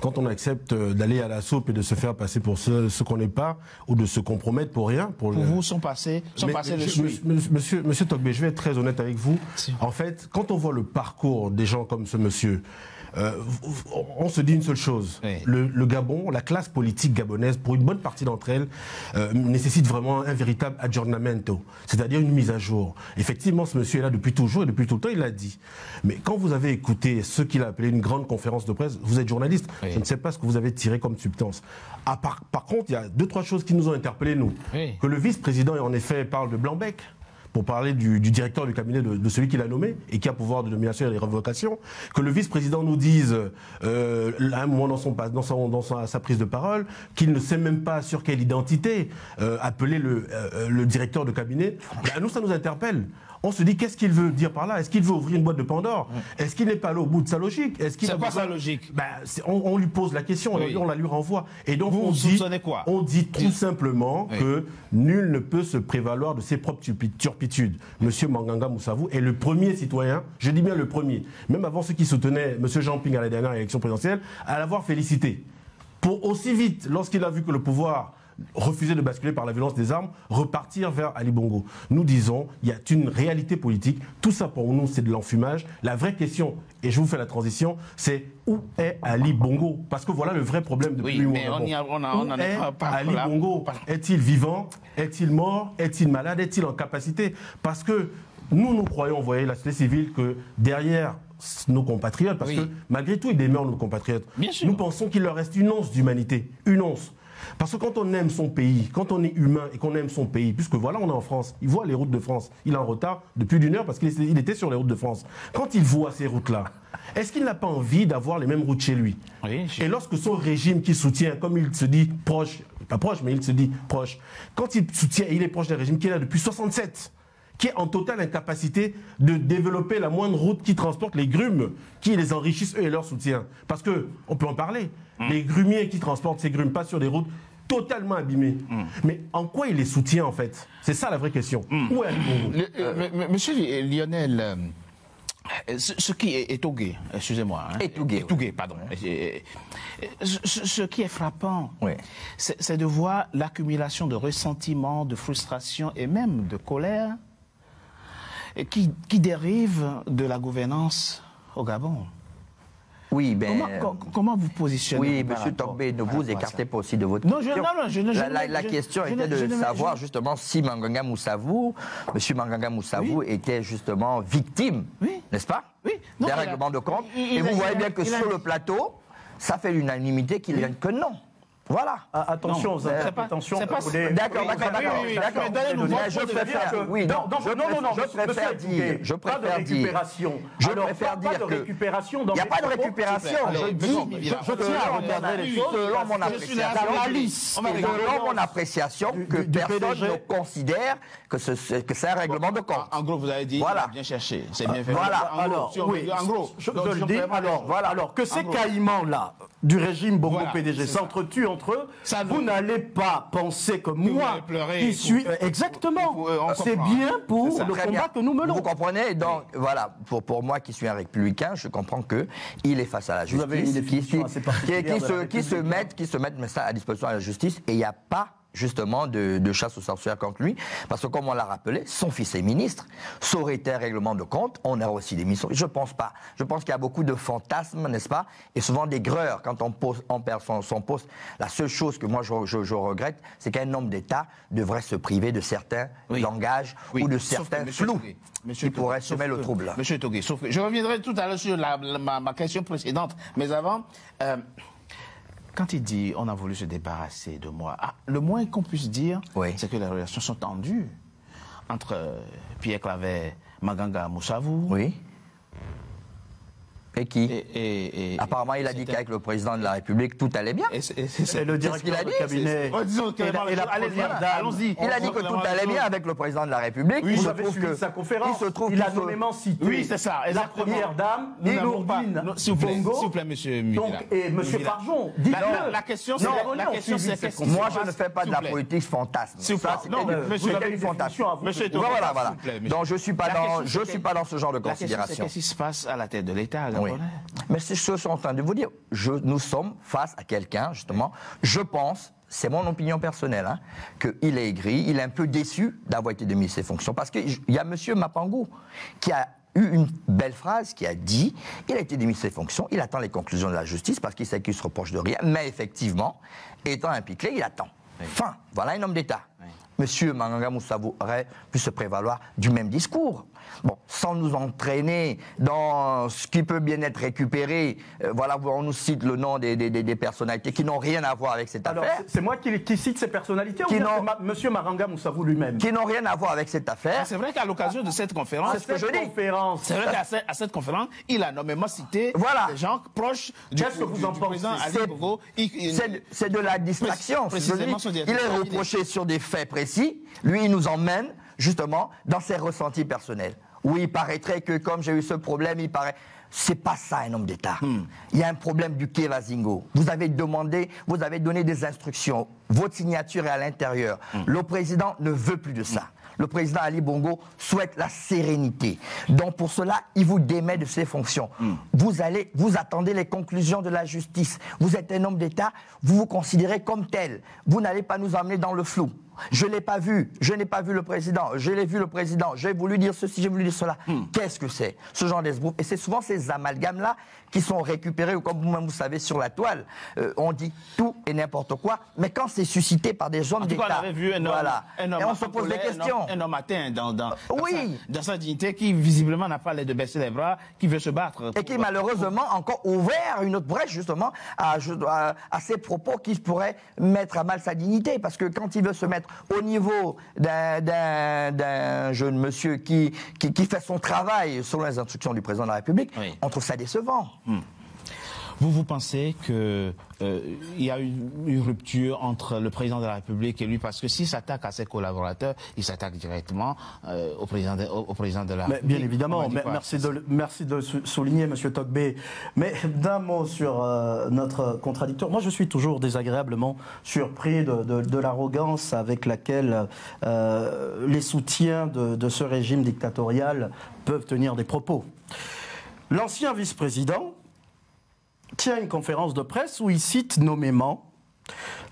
Quand on accepte d'aller à la soupe et de se faire passer pour ce qu'on n'est pas, ou de se compromettre pour rien... Pour vous, sont passés dessus. Monsieur Togbé, je vais être très honnête avec vous. Si. En fait, quand on voit le parcours des gens comme ce monsieur, on se dit une seule chose. Oui. Le Gabon, la classe politique gabonaise, pour une bonne partie d'entre elles, nécessite vraiment un véritable aggiornamento, c'est-à-dire une mise à jour. Effectivement, ce monsieur est là depuis toujours et depuis tout le temps, il l'a dit. Mais quand vous avez écouté ce qu'il a appelé une grande conférence de presse, vous êtes journaliste, oui. Je ne sais pas ce que vous avez tiré comme substance. Par contre, il y a 2-3 choses qui nous ont interpellés, nous. Oui. Que le vice-président, en effet, parle de blanc-bec, pour parler du directeur du cabinet de celui qui l'a nommé et qui a pouvoir de nomination et de révocation, que le vice-président nous dise à un moment dans sa prise de parole qu'il ne sait même pas sur quelle identité appeler le directeur de cabinet. Ben, nous, ça nous interpelle. On se dit, qu'est-ce qu'il veut dire par là? Est-ce qu'il veut ouvrir une boîte de Pandore? Est-ce qu'il n'est pas allé au bout de sa logique? C'est quoi sa logique? Ben, on lui pose la question, oui. On la lui renvoie. Et donc on dit tout simplement que nul ne peut se prévaloir de ses propres turpitudes. Monsieur Maranga Moussavou est le premier citoyen, je dis bien le premier, même avant ceux qui soutenaient Monsieur Jean Ping à la dernière élection présidentielle, à l'avoir félicité. Pour aussi vite, lorsqu'il a vu que le pouvoir refuser de basculer par la violence des armes, repartir vers Ali Bongo. Nous disons, il y a une réalité politique. Tout ça pour nous, c'est de l'enfumage. La vraie question, et je vous fais la transition, c'est où est Ali Bongo? Parce que voilà le vrai problème depuis mais on n'en est pas Ali Bongo? Est-il vivant? Est-il mort? Est-il malade? Est-il en capacité? Parce que nous croyons, vous voyez, la société civile, que derrière nos compatriotes, parce que malgré tout, ils demeurent nos compatriotes. Nous pensons qu'il leur reste une once d'humanité, une once. Parce que quand on aime son pays, quand on est humain et qu'on aime son pays, puisque voilà, on est en France, il voit les routes de France, il est en retard depuis d'une heure parce qu'il était sur les routes de France. Quand il voit ces routes-là, est-ce qu'il n'a pas envie d'avoir les mêmes routes chez lui? Et lorsque son régime qui soutient, comme il se dit proche, pas proche, mais il se dit proche, quand il soutient, il est proche d'un régime qui est là depuis 67, qui est en totale incapacité de développer la moindre route qui transporte les grumes, qui les enrichissent eux et leur soutien. Parce que, on peut en parler, les grumiers qui transportent ces grumes passent sur des routes totalement abîmées. Mais en quoi il les soutient en fait? C'est ça la vraie question. Où est Ali Bongo? Monsieur Lionel, ce qui est étougué, excusez-moi. Étougué, pardon. Ce qui est frappant, c'est de voir l'accumulation de ressentiments, de frustration et même de colère qui dérive de la gouvernance au Gabon. Oui, ben... Comment vous positionnez? Oui, M. Togbé, ne vous écartez pas aussi de votre question. La question était de savoir justement si Manganga Moussavou, M. Manganga Moussavou était justement victime, n'est-ce pas? D'un règlement de compte. Et vous voyez bien que sur le plateau, ça fait l'unanimité qu'il n'y a que non. Voilà. Attention aux interprétations. D'accord. Je préfère. Oui, non, je préfère dire. Je préfère dire que. Il n'y a pas de récupération. Je dis. Je tiens à regarder les choses selon mon appréciation. Selon mon appréciation, que personne ne considère que c'est un règlement de compte. En gros, vous avez dit. Voilà. Bien cherché. C'est bien fait. Voilà. Alors, oui. En gros, je le dis. Alors que ces caïmans-là du régime Bongo PDG s'entretuent entre eux, vous n'allez pas penser que moi, qui suis... Exactement. C'est bien pour le combat que nous menons. Vous comprenez? Donc, voilà, pour moi qui suis un républicain, je comprends qu'il est face à la justice, qui se mettent ça à disposition de la justice, et il n'y a pas justement de chasse aux sorcières contre lui, parce que comme on l'a rappelé, son fils est ministre, ça aurait été un règlement de compte, on a aussi des missions. Je pense pas. Je pense qu'il y a beaucoup de fantasmes, n'est-ce pas, et souvent d'aigreur quand on perd son poste. La seule chose que moi je regrette, c'est qu'un homme d'État devrait se priver de certains langages ou de certains flous qui pourraient semer le trouble. Monsieur Togué, sauf que je reviendrai tout à l'heure sur ma question précédente, mais avant... Quand il dit on a voulu se débarrasser de moi, le moins qu'on puisse dire, c'est que les relations sont tendues entre Pierre Claver, Manganga Moussavou. Oui. Et qui apparemment, il a dit qu'avec le président de la République, tout allait bien. C'est le directeur de cabinet. Et la première dame. Il a dit que tout allait bien avec le président de la République. Oui, vous avez suivi sa conférence. Il a nommément cité. Oui, c'est ça. La première dame, Nourdine Bongo. S'il vous plaît, monsieur Mugila. Et monsieur Farjon, dites-le. La question, c'est moi, je ne fais pas de la politique fantasme. Non, vous avez une fantasme. Voilà. Donc, je ne suis pas dans ce genre de considération. Qu'est-ce qui se passe à la tête de l'État? Mais c'est ce que je suis en train de vous dire. Nous sommes face à quelqu'un, justement, je pense, c'est mon opinion personnelle, qu'il est aigri, il est un peu déçu d'avoir été démis de ses fonctions. Parce qu'il y a M. Mapangou qui a eu une belle phrase, qui a dit, il a été démis de ses fonctions, il attend les conclusions de la justice parce qu'il sait qu'il ne se reproche de rien, mais effectivement, étant impliqué, il attend. Enfin, voilà un homme d'État. Monsieur Manganga Moussavou aurait pu se prévaloir du même discours. Bon, sans nous entraîner dans ce qui peut bien être récupéré, voilà, on nous cite le nom des personnalités qui n'ont rien à voir avec cette affaire. C'est moi qui cite ces personnalités ou c'est Monsieur Manganga Moussavou lui-même? Qui n'ont rien à voir avec cette affaire. C'est vrai qu'à l'occasion de cette conférence, c'est ce que je dis. C'est vrai qu'à cette conférence, il a nommément cité des gens proches du président Ali Bongo. C'est de la distraction. Il est reproché sur des faits précis. Lui, il nous emmène justement dans ses ressentis personnels. Oui, il paraîtrait que comme j'ai eu ce problème, il paraît... C'est pas ça un homme d'État. Il y a un problème du Kevazingo. Vous avez donné des instructions votre signature est à l'intérieur. Le président ne veut plus de ça. Le président Ali Bongo souhaite la sérénité. Donc pour cela, il vous démet de ses fonctions. Vous attendez les conclusions de la justice. Vous êtes un homme d'État, vous vous considérez comme tel. Vous n'allez pas nous emmener dans le flou. Je ne l'ai pas vu, je n'ai pas vu le président, je l'ai vu le président, j'ai voulu dire ceci, j'ai voulu dire cela. Qu'est-ce que c'est, ce genre d'esbrouf? Et c'est souvent ces amalgames-là qui sont récupérés, ou comme vous-même vous savez, sur la toile. On dit tout et n'importe quoi, mais quand c'est suscité par des hommes d'État, on avait vu un homme, et on se pose des questions. Un homme atteint dans sa dignité, qui visiblement n'a pas l'air de baisser les bras, qui veut se battre. Et qui malheureusement encore ouvert une autre brèche justement à ces propos qui pourraient mettre à mal sa dignité. Parce que quand il veut se mettre au niveau d'un jeune monsieur qui fait son travail selon les instructions du président de la République, on trouve ça décevant. Vous pensez qu'il y a une rupture entre le président de la République et lui, parce que s'il s'attaque à ses collaborateurs, il s'attaque directement au président de la République. Bien évidemment, merci de souligner, M. Togbé. Mais d'un mot sur notre contradicteur, moi je suis toujours désagréablement surpris de l'arrogance avec laquelle les soutiens de ce régime dictatorial peuvent tenir des propos. L'ancien vice-président tient une conférence de presse où il cite nommément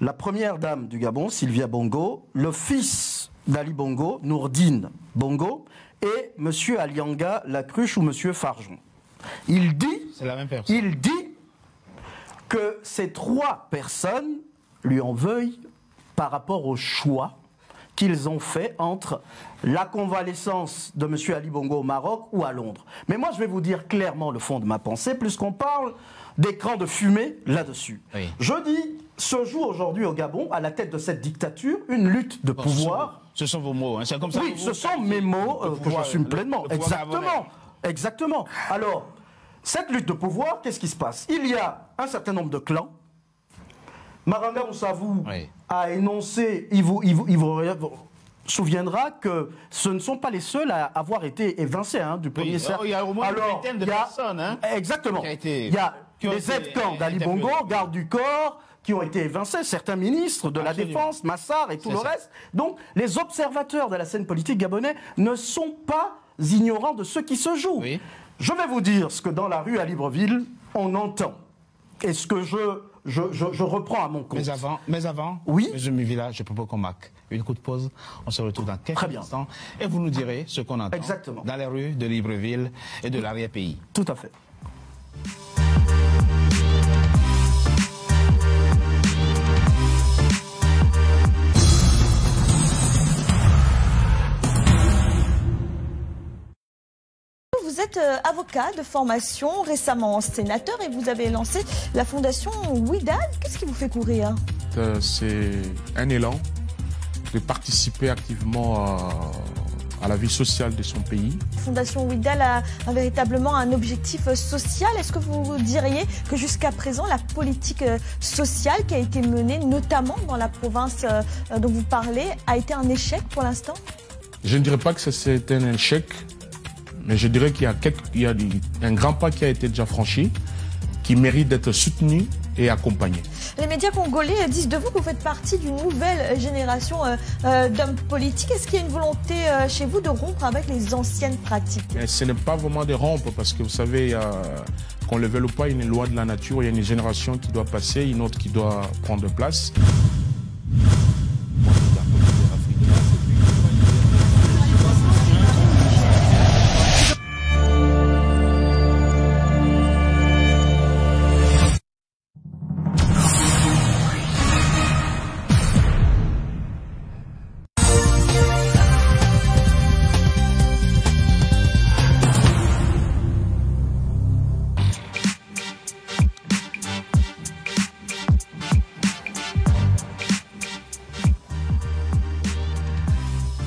la première dame du Gabon, Sylvia Bongo, le fils d'Ali Bongo, Nourdine Bongo, et M. Alianga Lacruche ou M. Farjon. Il dit que ces trois personnes lui en veuillent par rapport au choix qu'ils ont fait entre la convalescence de M. Ali Bongo au Maroc ou à Londres. Mais moi, je vais vous dire clairement le fond de ma pensée, puisqu'on parle d'écran de fumée là-dessus. Oui. Je dis, se joue aujourd'hui au Gabon, à la tête de cette dictature, une lutte de pouvoir. Ce sont vos mots, hein. C'est comme ça. Oui, ce sont mes mots que j'assume pleinement. Exactement. Alors, cette lutte de pouvoir, qu'est-ce qui se passe? Il y a un certain nombre de clans. Maranga Moussavou a énoncé, il vous souviendra que ce ne sont pas les seuls à avoir été évincés du premier cercle. Il y a au moins une vingtaine de personnes. Exactement. Il y a les aides-camps d'Ali Bongo, garde du corps, qui ont été évincés, certains ministres de la Défense, Massar et tout le reste. Donc, les observateurs de la scène politique gabonaise ne sont pas ignorants de ce qui se joue. Oui. Je vais vous dire ce que dans la rue à Libreville, on entend. Et ce que je reprends à mon compte. Mais avant, oui, M. Mivila, je propose qu'on marque une coup de pause. On se retrouve dans quelques instants. Et vous nous direz ce qu'on entend dans les rues de Libreville et de l'arrière-pays. Tout à fait. Vous êtes avocat de formation, récemment sénateur, et vous avez lancé la fondation Ouidad. Qu'est-ce qui vous fait courir? C'est un élan de participer activement à la vie sociale de son pays. La fondation Ouidad a véritablement un objectif social. Est-ce que vous diriez que jusqu'à présent, la politique sociale qui a été menée, notamment dans la province dont vous parlez, a été un échec pour l'instant? Je ne dirais pas que c'est un échec. Mais je dirais qu'il y a un grand pas qui a été déjà franchi, qui mérite d'être soutenu et accompagné. Les médias congolais disent de vous que vous faites partie d'une nouvelle génération d'hommes politiques. Est-ce qu'il y a une volonté chez vous de rompre avec les anciennes pratiques? Mais ce n'est pas vraiment de rompre, parce que vous savez, qu'on le veuille ou pas, il y a une loi de la nature, il y a une génération qui doit passer, une autre qui doit prendre place.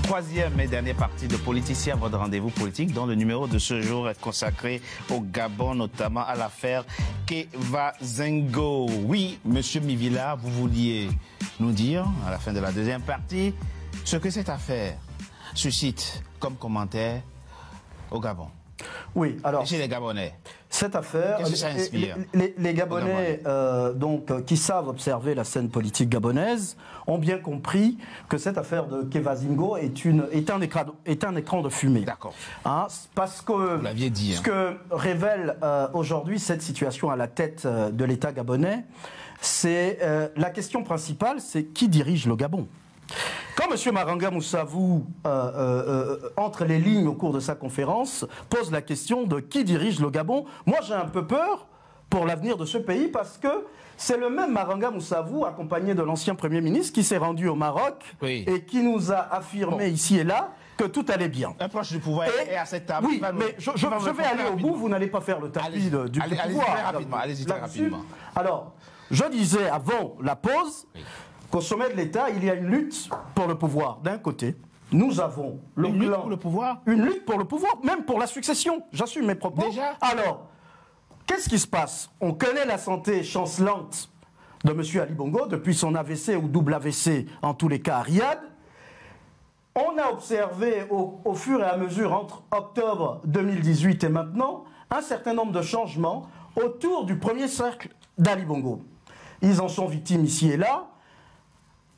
Troisième et dernière partie de Politicien, votre rendez-vous politique, dont le numéro de ce jour est consacré au Gabon, notamment à l'affaire Kevazingo. Oui, Monsieur Mivila, vous vouliez nous dire, à la fin de la deuxième partie, ce que cette affaire suscite comme commentaire au Gabon. Oui, alors... Chez les Gabonais. Cette affaire, qu'est-ce que ça inspire? Les Gabonais qui savent observer la scène politique gabonaise ont bien compris que cette affaire de Kevazingo est un écran de fumée. D'accord. Hein, parce que vous l'aviez dit, ce que révèle aujourd'hui cette situation à la tête de l'État gabonais, c'est la question principale, c'est qui dirige le Gabon. Quand M. Maranga Moussavou, entre les lignes au cours de sa conférence, pose la question de qui dirige le Gabon, moi j'ai un peu peur pour l'avenir de ce pays parce que c'est le même Maranga Moussavou, accompagné de l'ancien Premier ministre, qui s'est rendu au Maroc et qui nous a affirmé ici et là que tout allait bien. Un proche du pouvoir est à cette table. Oui, mais je vais aller au bout, vous n'allez pas faire le tapis du pouvoir. Allez-y très rapidement. Alors, je disais avant la pause... qu'au sommet de l'État, il y a une lutte pour le pouvoir. D'un côté, nous avons une lutte pour le pouvoir. Une lutte pour le pouvoir, même pour la succession. J'assume mes propos. Déjà. Alors, qu'est-ce qui se passe? On connaît la santé chancelante de M. Ali Bongo depuis son AVC ou double AVC, en tous les cas à Riyad. On a observé au fur et à mesure, entre octobre 2018 et maintenant, un certain nombre de changements autour du premier cercle d'Ali Bongo. Ils en sont victimes ici et là.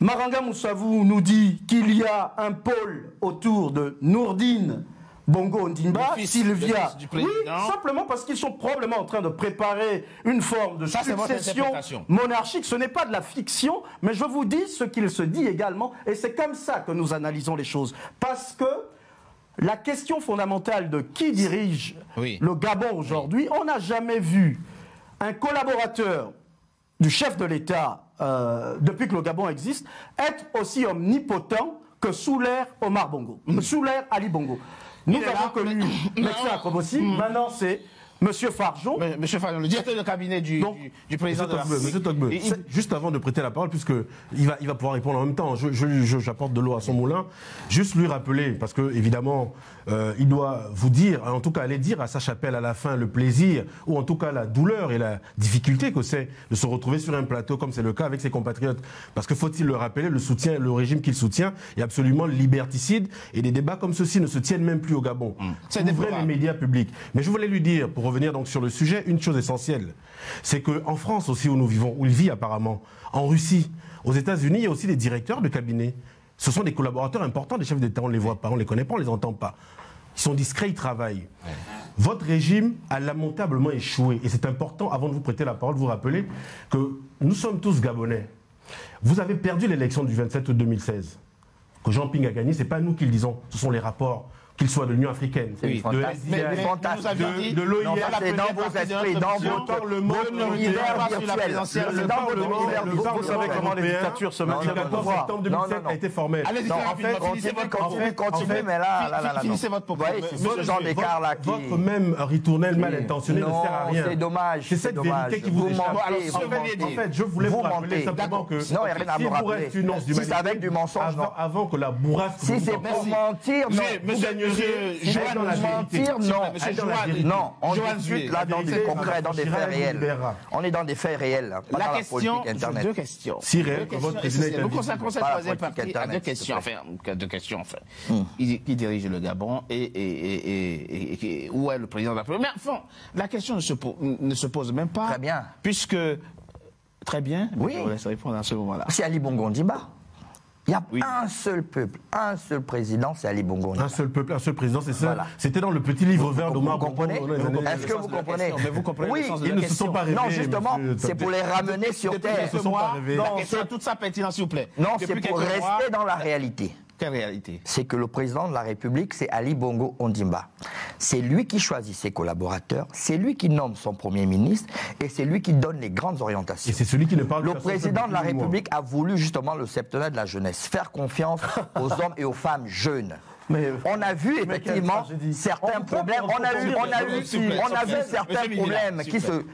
Maranga Moussavou nous dit qu'il y a un pôle autour de Nourdine Bongo Ondimba, Sylvia. Oui, simplement parce qu'ils sont probablement en train de préparer une forme de succession monarchique. Ce n'est pas de la fiction, mais je vous dis ce qu'il se dit également, et c'est comme ça que nous analysons les choses. Parce que la question fondamentale de qui dirige le Gabon aujourd'hui, on n'a jamais vu un collaborateur du chef de l'État depuis que le Gabon existe, être aussi omnipotent que sous l'ère Omar Bongo, sous l'ère Ali Bongo. Nous avons connu Médecin Akrobosi, maintenant c'est Monsieur Farjon. Monsieur Farjon, le directeur de cabinet du président de la République. Monsieur Togbe, juste avant de prêter la parole, puisqu'il va pouvoir répondre en même temps, j'apporte de l'eau à son moulin, juste lui rappeler, parce que évidemment, il doit vous dire, en tout cas aller dire à sa chapelle à la fin le plaisir, ou en tout cas la douleur et la difficulté que c'est de se retrouver sur un plateau, comme c'est le cas avec ses compatriotes. Parce que faut-il le rappeler, le régime qu'il soutient est absolument liberticide, et des débats comme ceux-ci ne se tiennent même plus au Gabon. C'est des vrais médias publics. Mais je voulais lui dire, pour revenir donc sur le sujet, une chose essentielle, c'est qu'en France aussi où nous vivons, où il vit apparemment, en Russie, aux États-Unis, il y a aussi des directeurs de cabinet. Ce sont des collaborateurs importants des chefs d'État, on ne les voit pas, on ne les connaît pas, on ne les entend pas. Ils sont discrets, ils travaillent. Votre régime a lamentablement échoué. Et c'est important, avant de vous prêter la parole, de vous rappeler que nous sommes tous Gabonais. Vous avez perdu l'élection du 27 août 2016. Que Jean Ping a gagné, ce n'est pas nous qui le disons, ce sont les rapports. Qu'il soit de l'Union africaine, de l'OIF, c'est dans vos esprits, dans votre univers virtuel. C'est dans votre univers virtuel. Vous savez comment les dictatures se mettent au pouvoir. septembre 2007 a été formel. Allez-y, continuez, mais là, finissez votre propos. C'est ce genre d'écart-là qui... Votre même ritournelle mal intentionné ne sert à rien. C'est dommage. C'est cette vérité qui vous échappe. En fait, je voulais vous rappeler simplement que si vous restez une once d'humanité, avec du mensonge, avant que la bourrasque... Si c'est pour mentir, non. Non, on discute là dans du concret, dans des faits réels. On est dans des faits réels. La question, deux questions. Si réel, votre président vous consacrez cette troisième partie à deux questions, enfin. Qui dirige le Gabon et où est le président de la République? Mais enfin, la question ne se pose même pas. Très bien. Puisque, très bien, oui. Je vous laisse répondre à ce moment-là. C'est Ali Bongo Ondimba. Il y a un seul peuple, un seul président, c'est Ali Bongo Ondimba. Un seul peuple, un seul président, c'est ça. Voilà. C'était dans le petit livre vert d'Omar Bongo. Est-ce que vous comprenez? Mais vous comprenez le sens de la ils ne se sont pas réveillés. Non, justement, c'est pour les ramener sur terre. C'est toute sa pertinence, s'il vous plaît. Non, c'est pour rester dans la réalité. Quelle réalité? C'est que le président de la République, c'est Ali Bongo Ondimba. C'est lui qui choisit ses collaborateurs, c'est lui qui nomme son Premier ministre et c'est lui qui donne les grandes orientations. Et c'est celui qui ne parle Le président de la République a voulu justement le septennat de la jeunesse, faire confiance aux hommes et aux femmes jeunes. On a vu effectivement certains problèmes. On a vu certains problèmes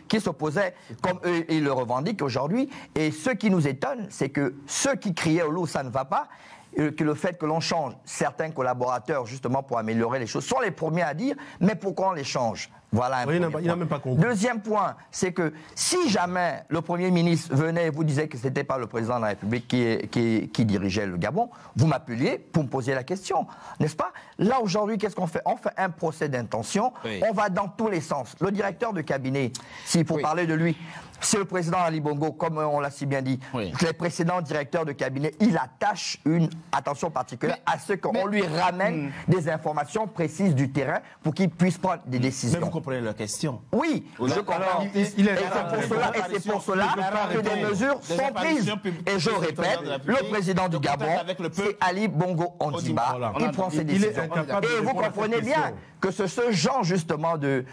qui se posaient comme eux ils le revendiquent aujourd'hui. Et ce qui nous étonne, c'est que ceux qui criaient au loup, ça ne va pas. Que le fait que l'on change certains collaborateurs justement pour améliorer les choses sont les premiers à dire mais pourquoi on les change? Voilà un Oui, premier il n'a point. même pas compris. Deuxième point, c'est que si jamais le Premier ministre venait et vous disait que ce n'était pas le président de la République qui dirigeait le Gabon, vous m'appeliez pour me poser la question, n'est-ce pas? Là, aujourd'hui, qu'est-ce qu'on fait? On fait un procès d'intention, Oui. on va dans tous les sens. Le directeur de cabinet, si pour parler de lui, c'est le président Ali Bongo, comme on l'a si bien dit. Oui. Les précédents directeurs de cabinet, il attache une attention particulière à ce qu'on lui ramène des informations précises du terrain pour qu'il puisse prendre des décisions. Mais vous comprenez la question. Oui, je comprends. Et c'est pour cela que des mesures sont prises. Et je répète, le président du Gabon, c'est Ali Bongo Ondimba qui prend ces décisions. Et vous comprenez bien que ce genre justement de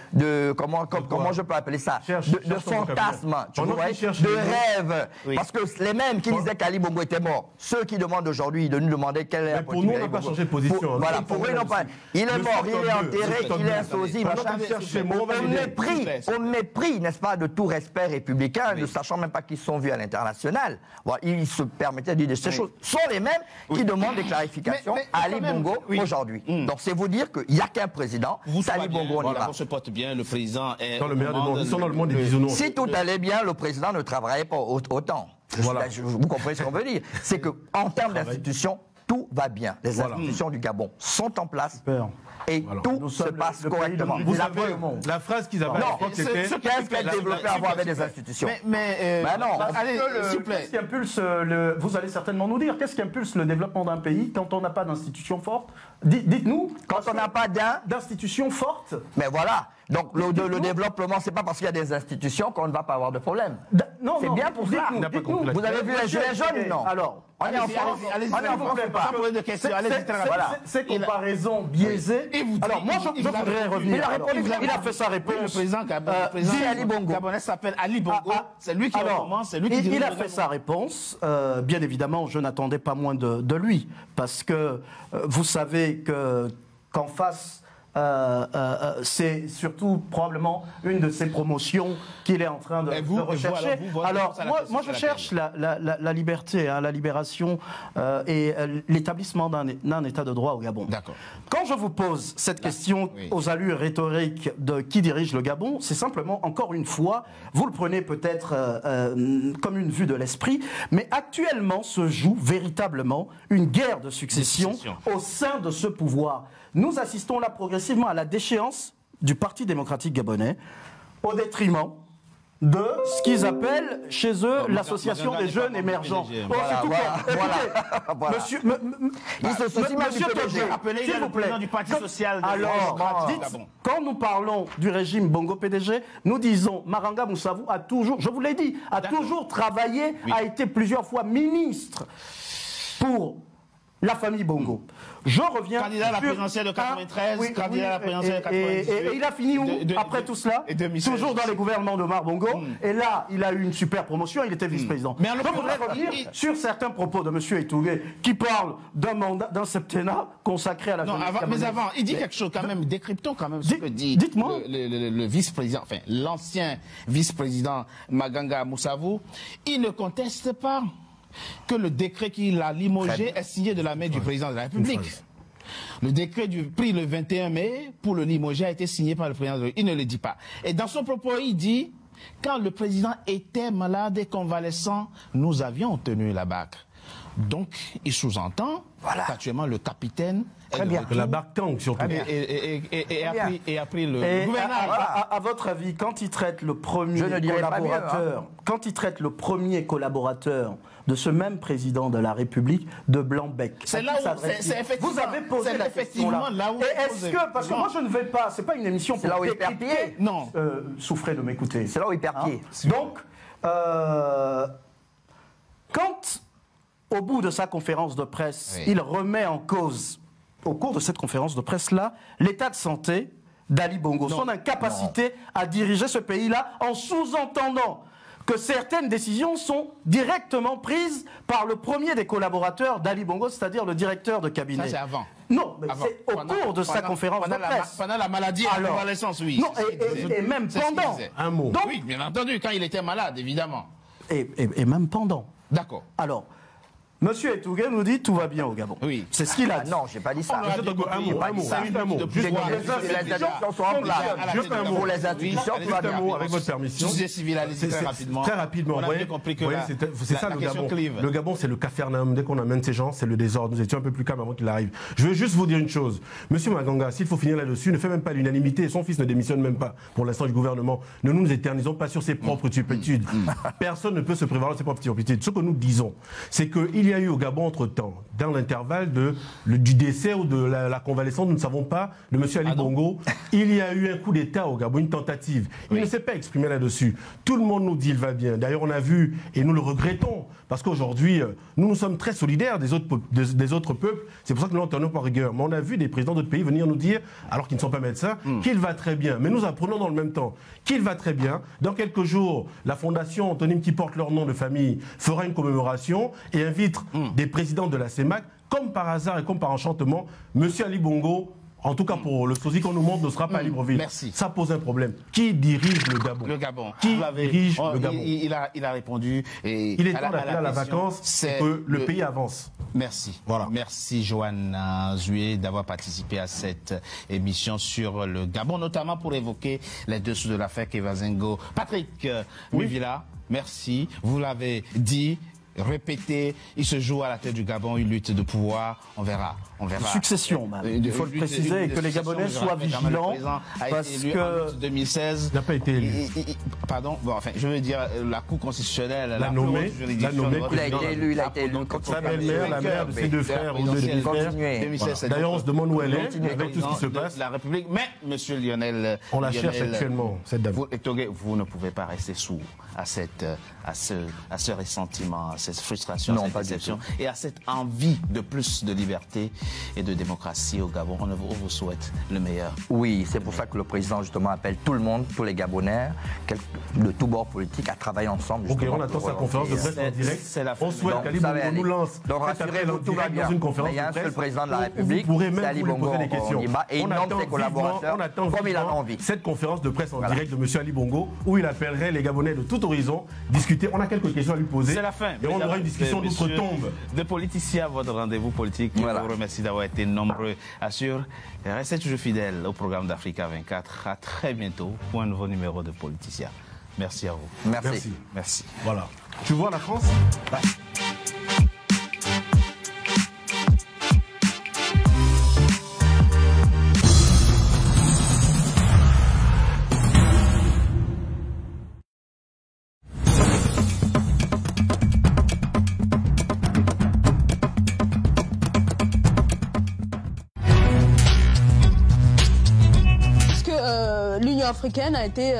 comment je peux appeler ça, de fantasme, tu vois, de rêve. Parce que les mêmes qui disaient qu'Ali Bongo était mort, ceux qui demandent aujourd'hui de nous demander quelle est la politique. Pour nous, on n'a pas changé de position. Voilà, pour eux, non pas. Il est mort, il est enterré, il est un sosie, machin. Au mépris, n'est-ce pas, de tout respect républicain, ne sachant même pas qu'ils sont vus à l'international. Voilà, ils se permettaient de dire ces choses. Ce sont les mêmes qui demandent des clarifications à Ali Bongo aujourd'hui. Donc c'est vous dire qu'il n'y a qu'un président, c'est Ali Bongo Ondimba. On se porte bien, le président est dans le meilleur des mondes. Ils sont dans le monde des bisounours. Si tout allait bien, le président ne travaillerait pas autant. Voilà. Vous comprenez ce qu'on veut dire? C'est qu'en termes d'institutions, tout va bien. Les institutions du Gabon sont en place. Et tout se passe correctement. Vous savez, la phrase qu'ils avaient à l'époque, c'était... Qu'est-ce qu'elle développait à voir avec des institutions? Mais non. Allez, s'il vous plaît. Qu'est-ce qui impulse vous allez certainement nous dire, qu'est-ce qui impulse le développement d'un pays quand on n'a pas d'institutions fortes? Dites-nous. Quand on n'a pas d'institutions fortes. Mais voilà. Donc le développement, c'est pas parce qu'il y a des institutions qu'on ne va pas avoir de problème. Non, c'est bien pour ça. Vous avez vu les gilets jaunes, non? Alors, allez-y, pas poser de questions. Ces comparaisons biaisées. Alors moi, je voudrais revenir. Il a fait sa réponse. Le président gabonais s'appelle Ali Bongo. C'est lui qui commence. Il a fait sa réponse. Bien évidemment, je n'attendais pas moins de lui, parce que vous savez qu'en face. C'est surtout probablement une de ces promotions qu'il est en train de rechercher. Alors, moi je cherche la liberté, la libération et l'établissement d'un état de droit au Gabon. Quand je vous pose cette question aux allures rhétoriques de qui dirige le Gabon, c'est simplement, encore une fois, vous le prenez peut-être comme une vue de l'esprit, mais actuellement se joue véritablement une guerre de succession au sein de ce pouvoir. Nous assistons là progressivement à la déchéance du Parti démocratique gabonais au détriment de ce qu'ils appellent chez eux l'association des jeunes émergents. Monsieur, s'il vous plaît, du Parti social. Alors, quand nous parlons du régime Bongo PDG, nous disons Maranga Moussavou a toujours, je vous l'ai dit, a toujours travaillé, a été plusieurs fois ministre pour la famille Bongo. Je reviens. Candidat à la présidentielle de 93, candidat à la présidentielle de 98. Et il a fini où après tout cela? Toujours dans les gouvernements d'Omar Bongo. Et là, il a eu une super promotion, il était vice-président. Mais je voudrais revenir sur certains propos de M. Etougué qui parle d'un mandat, d'un septennat consacré à la famille. Mais avant, il dit quelque chose quand même, décryptons quand même ce que dit le vice-président, enfin l'ancien vice-président Maganga Moussavou. Il ne conteste pas que le décret qui l'a limogé est signé de la main du président de la République. Le décret pris le 21 mai pour le limoger a été signé par le président de la République. Il ne le dit pas. Et dans son propos, il dit, quand le président était malade et convalescent, nous avions tenu la barque. Donc, il sous-entend qu'actuellement, le capitaine... Très bien. La barque tangue, surtout. Et a pris le gouvernement. À votre avis, quand il traite le premier collaborateur, quand il traite le premier collaborateur de ce même président de la République de Blanc-Bec, c'est là où vous avez posé la question là. Et est-ce que, parce que moi je ne vais pas, c'est pas une émission pour décrier. Non. Souffrez de m'écouter. C'est là où il perd pied. Donc, quand au bout de sa conférence de presse, il remet en cause, au cours de cette conférence de presse-là, l'état de santé d'Ali Bongo, son incapacité à diriger ce pays-là, en sous-entendant que certaines décisions sont directement prises par le premier des collaborateurs d'Ali Bongo, c'est-à-dire le directeur de cabinet. Ça, c'est avant. Non, mais c'est au cours de sa conférence de presse. Pendant la maladie, la convalescence, oui. Non, et même pendant. Un mot. Donc, oui, bien entendu, quand il était malade, évidemment. Et même pendant. D'accord. Alors, Monsieur Etougué nous dit tout va bien au Gabon. Oui. C'est ce qu'il a dit. Non, j'ai pas dit ça. Un mot. Juste un mot. Pour les institutions, tout va bien. Avec votre permission. Sujet civil, allez-y très rapidement. Très rapidement. On a bien compris que c'est ça le Gabon. Le Gabon, c'est le Capharnaüm. Dès qu'on amène ces gens, c'est le désordre. Nous étions un peu plus calmes avant qu'il arrive. Je veux juste vous dire une chose. Monsieur Maganga, s'il faut finir là-dessus, ne fait même pas l'unanimité. Son fils ne démissionne même pas pour l'instant du gouvernement. Ne nous éternisons pas sur ses propres turpitudes. Personne ne peut se prévaloir de ses propres turpitudes. Ce que nous disons, c'est qu'il y a eu au Gabon entre-temps, dans l'intervalle du décès ou de la convalescence, nous ne savons pas, de M. Ali Bongo, il y a eu un coup d'État au Gabon, une tentative. Il ne s'est pas exprimé là-dessus. Tout le monde nous dit qu'il va bien. D'ailleurs, on a vu, et nous le regrettons, parce qu'aujourd'hui, nous sommes très solidaires des autres peuples. C'est pour ça que nous l'entendons par rigueur. Mais on a vu des présidents d'autres pays venir nous dire, alors qu'ils ne sont pas médecins, qu'il va très bien. Mais nous apprenons dans le même temps qu'il va très bien. Dans quelques jours, la fondation Antonine, qui porte leur nom de famille, fera une commémoration et invite des présidents de la CEMAC, comme par hasard et comme par enchantement, M. Ali Bongo, en tout cas pour le sosie qu'on nous montre, ne sera pas à Libreville. Merci. Ça pose un problème. Qui dirige le Gabon? Le Gabon. Qui dirige le Gabon? Il a répondu. Et il est temps d'appeler à la vacance et que le pays avance. Merci. Voilà. Merci Joanne Zué d'avoir participé à cette émission sur le Gabon, notamment pour évoquer les dessous de l'affaire Kevazingo. Patrick Mivila, merci. Vous l'avez dit. Répété, il se joue à la tête du Gabon une lutte de pouvoir, on verra. Succession, même. Il faut le préciser et que les Gabonais soient vigilants parce que 2016 n'a pas été élu. Pardon, bon, enfin, je veux dire la Cour constitutionnelle, l'a nommé, il a été élu, il a été élu. Sa belle-mère, la mère de ses deux frères ou deux demi-frères. D'ailleurs, on se demande où elle est avec tout ce qui se passe. La République, mais Monsieur Lionel, on la cherche actuellement, cette dame. Vous ne pouvez pas rester sourd à ce ressentiment, à cette frustration, à cette déception et à cette envie de plus de liberté et de démocratie au Gabon. On vous souhaite le meilleur. Oui, c'est pour ça que le président justement appelle tout le monde, tous les Gabonais, de tous bords politiques, à travailler ensemble. Ok, on attend sa conférence de presse en direct. On souhaite qu'Ali Bongo nous lance. Donc rassurez-vous, tout va bien. Dans une conférence il y a un seul président de la vous République, pourrez même vous poser des questions. Et il nomme ses collaborateurs comme il a envie. Cette conférence de presse en direct de M. Ali Bongo, où il appellerait les Gabonais de tout horizon, discuter. On a quelques questions à lui poser. C'est la fin. Et on aura une discussion d'outre-tombe. De politicien à votre rendez-vous politique. Je vous remercie d'avoir été nombreux à suivre. Restez toujours fidèles au programme d'Africa 24. À très bientôt pour un nouveau numéro de Politicien. Merci à vous. Merci. Voilà. Tu vois la France? L'Union africaine a été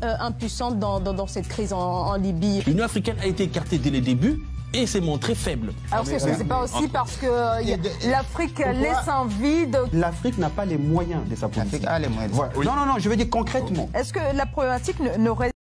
impuissante dans cette crise en Libye. L'Union africaine a été écartée dès le début et s'est montrée faible. Alors c'est pas aussi parce que l'Afrique laisse un vide. L'Afrique n'a pas les moyens de sa politique. L'Afrique a les moyens. Non, je veux dire concrètement. Est-ce que la problématique n'aurait